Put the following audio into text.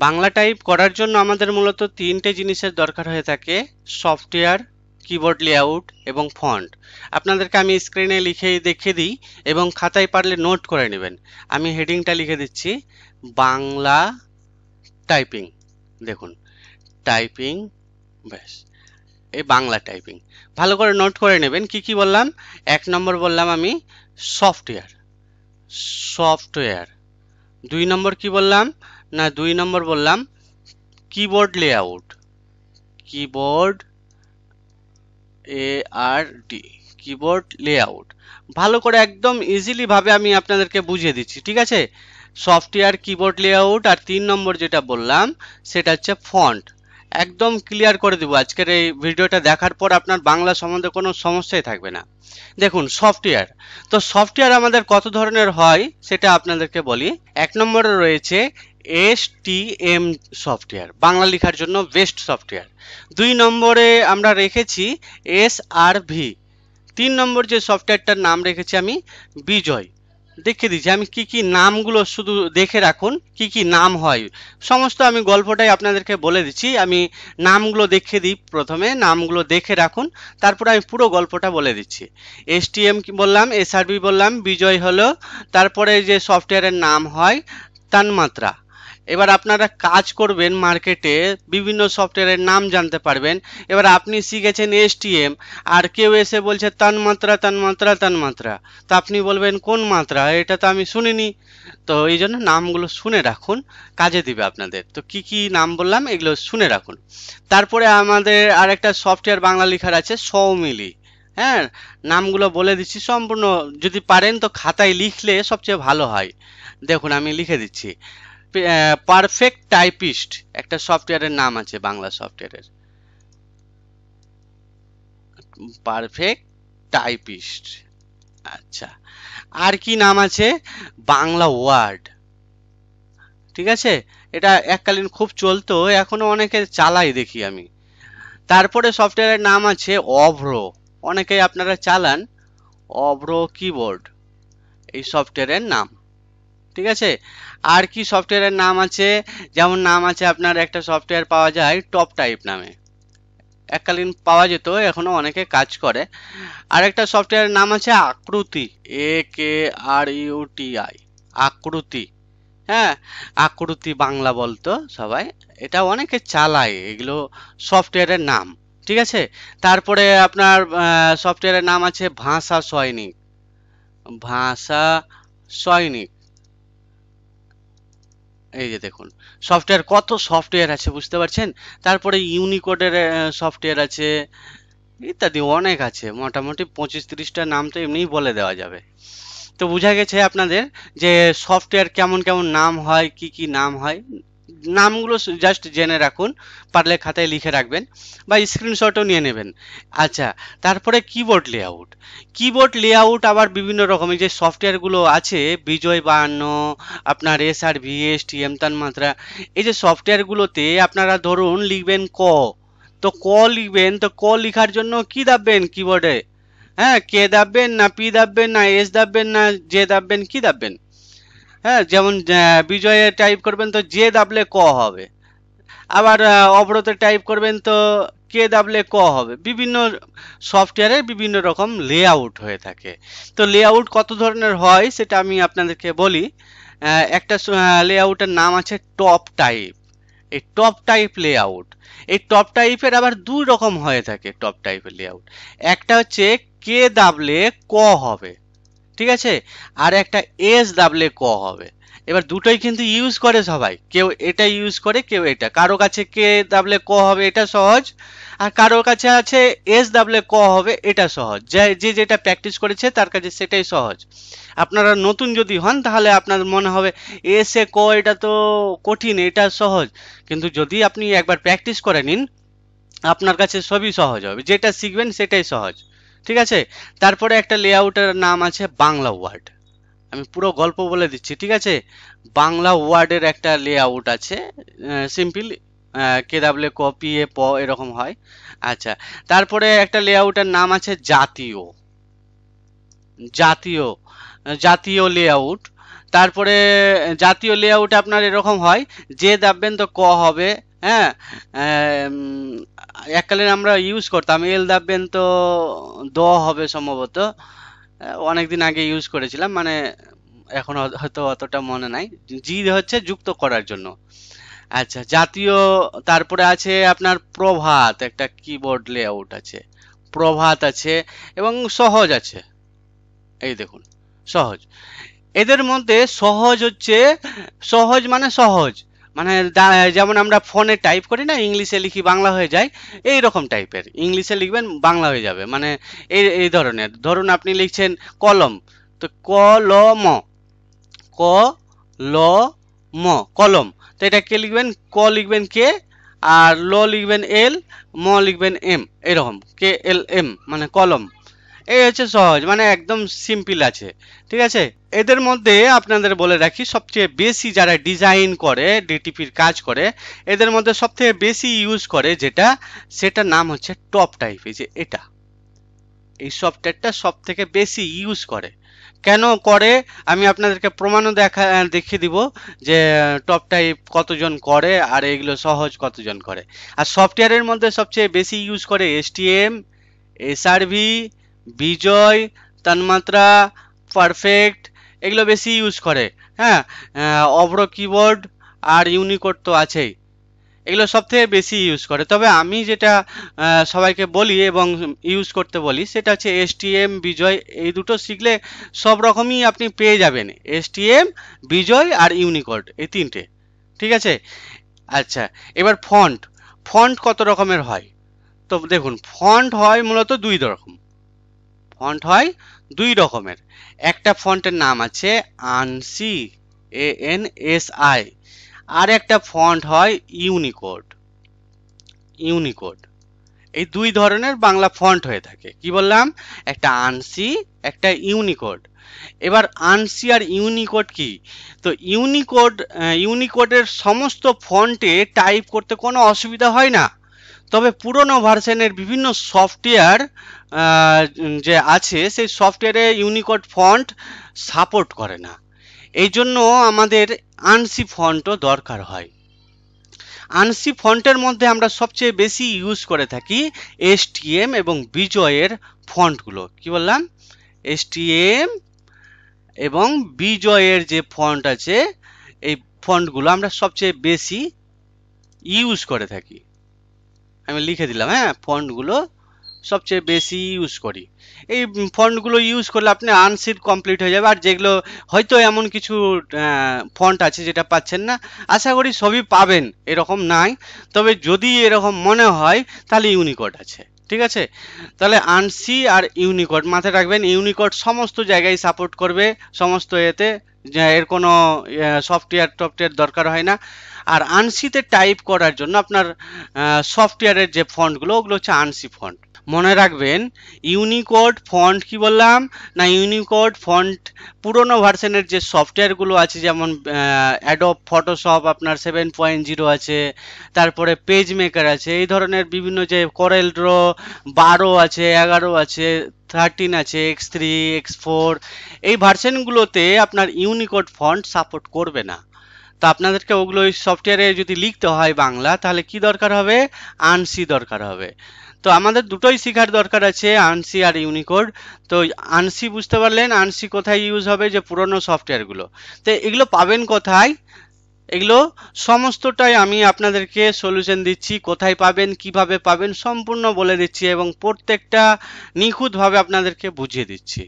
Bangla type করার জন্য আমাদের মূলত তিনটে জিনিসের দরকার হয়ে থাকে: সফটওয়্যার, কিবোর্ড লেআউট এবং ফন্ট। আপনাদেরকে আমি স্ক্রিনে লিখে দেখিয়ে দিই এবং খাতায় পারলে নোট করে নেবেন। আমি হেডিংটা লিখে দিচ্ছি, বাংলা টাইপিং। দেখুন, টাইপিং, ব্যাস, এই বাংলা টাইপিং। ভালো করে নোট করে নেবেন। কি কি বললাম? 1 নম্বর বললাম আমি সফটওয়্যার, সফটওয়্যার। 2 নম্বর কি বললাম? না, 2 নম্বর বললাম keyboard layout, keyboard, ARD, keyboard layout. ভালো করে একদম ইজিলি ভাবে আমি আপনাদেরকে বুঝিয়ে দিচ্ছি, ঠিক আছে? সফটওয়্যার, কিবোর্ড লেআউট, আর 3 নম্বর যেটা বললাম সেটা হচ্ছে ফন্ট। একদম ক্লিয়ার করে দেবো আজকের এই ভিডিওটা দেখার পর, আপনার বাংলা সম্বন্ধে কোনো সমস্যাই থাকবে না। দেখুন, সফটওয়্যার, তো সফটওয়্যার আমাদের কত ধরনের হয় সেটা আপনাদেরকে বলি। 1 নম্বরে রয়েছে STM সফটওয়্যার, বাংলা লেখার জন্য বেস্ট সফটওয়্যার। 2 নম্বরে আমরা রেখেছি SRV। 3 নম্বর যে সফটওয়্যারটার নাম রেখেছি আমি বিজয়। দেখিয়ে দিচ্ছি আমি কি কি নামগুলো, শুধু দেখে রাখুন কি কি নাম হয়। সমস্ত আমি গল্পটাই আপনাদেরকে বলে দিচ্ছি, আমি নামগুলো দেখিয়ে দিই। প্রথমে নামগুলো দেখে রাখুন, তারপরে আমি পুরো গল্পটা বলে দিচ্ছি। STM কি বললাম, SRV বললাম, বিজয় হলো। তারপরে যে সফটওয়্যারের নাম হয় তান্মাত্রা। এবার আপনারা কাজ করবেন মার্কেটে, বিভিন্ন সফটওয়্যারের নাম জানতে পারবেন। এবার আপনি শিখেছেন STM, আর কেউ এসে বলছে তান্মাত্রা তান্মাত্রা তান্মাত্রা, তো আপনি বলবেন কোন মাত্রা, এটা তো আমি শুনিনি। তো এই জন্য নামগুলো শুনে রাখুন, কাজে দিবে আপনাদের। তো কি কি নাম বললাম এগুলো শুনে রাখুন। তারপরে আমাদের আরেকটা সফটওয়্যার বাংলা লেখার আছে, সৌমিলি। হ্যাঁ, নামগুলো বলে দিচ্ছি সম্পূর্ণ, যদি পারেন তো খাতায় লিখলে সবচেয়ে ভালো হয়। দেখুন আমি লিখে দিচ্ছি, পারফেক্ট টাইপিস্ট একটা সফটওয়্যারের নাম আছে, বাংলা সফটওয়্যারের পারফেক্ট টাইপিস্ট। আচ্ছা, আর কি নাম আছে? বাংলা ওয়ার্ড, ঠিক আছে? এটা এককালীন খুব চলতো, এখনো অনেকে চালাই দেখি আমি। তারপরে সফটওয়্যারের নাম আছে অভ্র, অনেকেই আপনারা চালান, অভ্র কিবোর্ড, এই সফটওয়্যারের নাম, ঠিক আছে? আর কি সফটওয়্যারের নাম আছে? যেমন নাম আছে আপনার, একটা সফটওয়্যার পাওয়া যায় টপ টাইপ নামে, এককালীন পাওয়া যেত, এখনো অনেকে কাজ করে। আরেকটা সফটওয়্যারের নাম আছে আকৃতি, AKRUTI, আকৃতি। হ্যাঁ, আকৃতি বাংলা বলতো সবাই, এটা অনেকে চালায়, এগুলো সফটওয়্যারের নাম, ঠিক আছে? তারপরে আপনার সফটওয়্যারের নাম আছে ভাষা সৈনিক, ভাষা সৈনিক। এই যে দেখুন, সফটওয়্যার, কত সফটওয়্যার আছে বুঝতে পারছেন? তারপরে ইউনিকোডের সফটওয়্যার আছে, ইত্যাদি অনেক আছে, মোটামুটি 25-30টা নাম তো এমনিই বলে দেওয়া যাবে। তো বোঝা গেছে আপনাদের যে সফটওয়্যার কেমন কেমন নাম হয়, কি কি নাম হয়। নামগুলো জাস্ট জেনে রাখুন, পারলে খাতায় লিখে রাখবেন বা স্ক্রিনশটও নিয়ে নেবেন। আচ্ছা, তারপরে কিবোর্ড লেআউট। কিবোর্ড লেআউট আবার বিভিন্ন রকমের যে সফটওয়্যারগুলো আছে, বিজয় 52, আপনার SRV, STM, তান্মাত্রা, এই যে সফটওয়্যারগুলোতে আপনারা ধরুন লিখবেন ক, তো ক লিখবেন, তো ক লিখার জন্য কি দাববেন কিবোর্ডে? হ্যাঁ, কে দাববেন না পি দাববেন না এস দাববেন না জে দাববেন, কি দাববেন? হ্যাঁ, যেমন বিজয়ে টাইপ করবেন তো জে দাবলে ক হবে। আবার অবরোধে টাইপ করবেন তো কে দাবলে ক হবে। বিভিন্ন সফটওয়্যারের বিভিন্ন রকম লেআউট হয়ে থাকে। তো লেআউট কত ধরনের হয় সেটা আমি আপনাদেরকে বলি। একটা লেআউটের নাম আছে টপ টাইপ, এই টপ টাইপ লেআউট। এই টপ টাইপের আবার 2 রকম হয়ে থাকে টপ টাইপের লেআউট। একটা হচ্ছে কে দাবলে ক হবে, ঠিক আছে? আর একটা এস দাবলে ক হবে। এবার দুটোই কিন্তু ইউজ করে সবাই, কেউ এটা ইউজ করে কেউ এটা। কারো কাছে কে দাবলে ক হবে এটা সহজ, আর কারোর কাছে আছে এস দাবলে ক হবে এটা সহজ। যে যে যেটা প্র্যাকটিস করেছে তার কাছে সেটাই সহজ। আপনারা নতুন যদি হন তাহলে আপনার মনে হবে এস এ ক এটা তো কঠিন, এটা সহজ। কিন্তু যদি আপনি একবার প্র্যাকটিস করে নিন, আপনার কাছে সবই সহজ হবে, যেটা শিখবেন সেটাই সহজ, ঠিক আছে? তারপরে একটা লেআউটের নাম আছে বাংলা ওয়ার্ড। আমি পুরো গল্প বলে দিচ্ছি, ঠিক আছে? বাংলা ওয়ার্ডের একটা লেআউট আছে, সিম্পল, কে ডাবলে ক পি এ প এরকম হয়। আচ্ছা, তারপরে একটা লেআউটের নাম আছে জাতীয়, জাতীয়, জাতীয় লেআউট। তারপরে জাতীয় লেআউট আপনার এরকম হয়, যে দাববেন তো ক হবে, হ্যাঁ। এককালীন আমরা ইউজ করতাম, এল দাববেন তো দ হবে সম্ভবত। অনেকদিন আগে ইউজ করেছিলাম, মানে এখন হয়তো অতটা মনে নাই। জি হচ্ছে যুক্ত করার জন্য। আচ্ছা, জাতীয়। তারপরে আছে আপনার প্রভাত, একটা কিবোর্ড লেআউট আছে, প্রভাত আছে, এবং সহজ আছে। এই দেখুন, সহজ। এদের মধ্যে সহজ হচ্ছে, সহজ মানে সহজ, মানে যেমন আমরা ফোনে টাইপ করি না, ইংলিশে লিখি বাংলা হয়ে যায়, এই রকম টাইপের। ইংলিশে লিখবেন বাংলা হয়ে যাবে, মানে এই এই ধরনের। ধরুন আপনি লিখছেন কলম, তো কলম, ক ল ম, কলম। তো এটা কে লিখবেন, ক লিখবেন কে, আর ল লিখবেন এল, ম লিখবেন এম, এরকম কে এল এম, মানে কলম। এই হচ্ছে সহজ, মানে একদম সিম্পল আছে। ঠিক আছে। এদের মধ্যে আপনাদের বলে রাখি, সবচেয়ে বেশি যারা ডিজাইন করে, ডিটিপির কাজ করে, এদের মধ্যে সবথেকে বেশি ইউজ করে যেটা, সেটার নাম হচ্ছে টপ টাইপ। এই যে এটা, এই সফটওয়্যারটা সব থেকে বেশি ইউজ করে। কেন করে আমি আপনাদেরকে প্রমাণও দেখিয়ে দিব, যে টপ টাইপ কতজন করে আর এগুলো সহজ কতজন করে। আর সফটওয়্যারের মধ্যে সবচেয়ে বেশি ইউজ করে এসটিএম, এসআরভি, বিজয়, তন্মাত্রা, পারফেক্ট, এগুলো বেশি ইউজ করে। হ্যাঁ, অভ্র কিবোর্ড আর ইউনিকোড তো আছেই, এগুলো সব থেকে বেশি ইউজ করে। তবে আমি যেটা সবাইকে বলি এবং ইউজ করতে বলি, সেটা হচ্ছে এসটিএম, বিজয়, এই দুটো শিখলে সব রকমই আপনি পেয়ে যাবেন। এসটিএম, বিজয় আর ইউনিকোড, এই তিনটে। ঠিক আছে। আচ্ছা, এবার ফন্ট। ফন্ট কত রকমের হয়? তো দেখুন, ফন্ট হয় মূলত দুই রকম। ফন্ট হয় দুই রকমের। একটা ফন্টের নাম আছে আনসি, ANSI, আর একটা ফন্ট হয় ইউনিকোড। ইউনিকোড, এই দুই ধরনের বাংলা ফন্ট হয়ে থাকে। কি বললাম? একটা আনসি, একটা ইউনিকোড। এবার আনসি আর ইউনিকোড কি? তো ইউনিকোড, ইউনিকোডের সমস্ত ফন্টে টাইপ করতে কোনো অসুবিধা হয় না। তবে পুরনো ভার্সনের বিভিন্ন সফটওয়্যার যে আছে, সেই সফটওয়্যারে ইউনিকোড ফন্ট সাপোর্ট করে না। এই জন্য আমাদের আনসি ফন্টও দরকার হয়। আনসি ফন্টের মধ্যে আমরা সবচেয়ে বেশি ইউজ করে থাকি এসটিএম এবং বিজয়ের ফন্টগুলো। কি বললাম? এসটিএম এবং বিজয়ের যে ফন্ট আছে, এই ফন্টগুলো আমরা সবচেয়ে বেশি ইউজ করে থাকি। আমি লিখে দিলাম, হ্যাঁ, ফন্টগুলো সবচেয়ে বেশি ইউজ করি। এই ফন্টগুলো ইউজ করলে আপনি আনসিড কমপ্লিট হয়ে যাবে। আর যেগুলো হয়তো এমন কিছু ফন্ট আছে যেটা পাচ্ছেন না, আশা করি সবই পাবেন, এরকম নাই। তবে যদি এরকম মনে হয়, তাহলে ইউনিকোড আছে। ঠিক আছে। তাহলে আনসি আর ইউনিকোড মাথায় রাখবেন। ইউনিকোড সমস্ত জায়গায় সাপোর্ট করবে, সমস্ত এতে, এর কোনো সফটওয়্যার দরকার হয় না। আর আনসিতে টাইপ করার জন্য আপনার সফটওয়্যারের যে ফন্টগুলো, ওগুলো হচ্ছে আনসি ফন্ট। মনে রাখবেন, ইউনিকোড ফন্ট কি বললাম না, ইউনিকোড ফন্ট পুরনো ভার্সনের যে সফটওয়্যারগুলো আছে, যেমন অ্যাডোব ফটোশপ আপনার 7.0 আছে, তারপরে পেজ মেকার আছে, এই ধরনের বিভিন্ন, যে করেল ড্র 12 আছে, 11 আছে, 13 আছে, X3, X4, এই ভার্সনগুলোতে আপনার ইউনিকোড ফন্ট সাপোর্ট করবে না। তো আপনাদেরকে ওগুলো ওই সফটওয়্যারে যদি লিখতে হয় বাংলা, তাহলে কি দরকার হবে? আনসি দরকার হবে। তো আমাদের দুটোই শেখার দরকার আছে, আনসি আর ইউনিকোড। তো আনসি বুঝতে পারলেন, আনসি কোথায় ইউজ হবে? যে পুরনো সফটওয়্যারগুলো। তো এগুলো পাবেন কোথায়? এগুলো সমস্তটাই আমি আপনাদেরকে সলিউশন দিচ্ছি, কোথায় পাবেন, কিভাবে পাবেন, সম্পূর্ণ বলে দিচ্ছি এবং প্রত্যেকটা নিখুঁতভাবে আপনাদেরকে বুঝিয়ে দিচ্ছি।